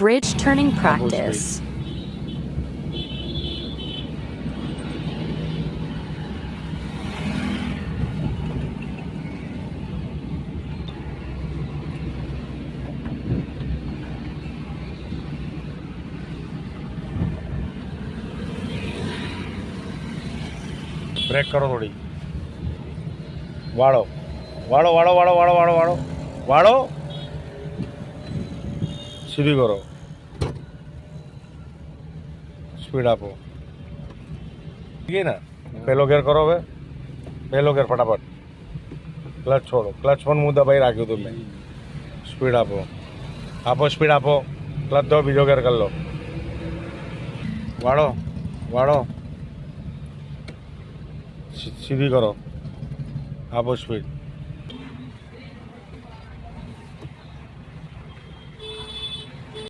Bridge turning આપો practice. Break કરો થોડી. વાળો વાળો વાળો વાળો વાળો વાળો વાળો વાળો સીધી કરો. સ્પીડ આપો. ગઈ ને પહેલો ગેર કરો. હવે પહેલો ગેર ફટાફટ. ક્લચ છોડો. ક્લચ પણ હું દબાઈ રાખ્યું હતું મેં. સ્પીડ આપો. આપો સ્પીડ આપો. ક્લચ દો. બીજો ગેર કરી લો. વાળો વાળો સીધી કરો. આપો સ્પીડ.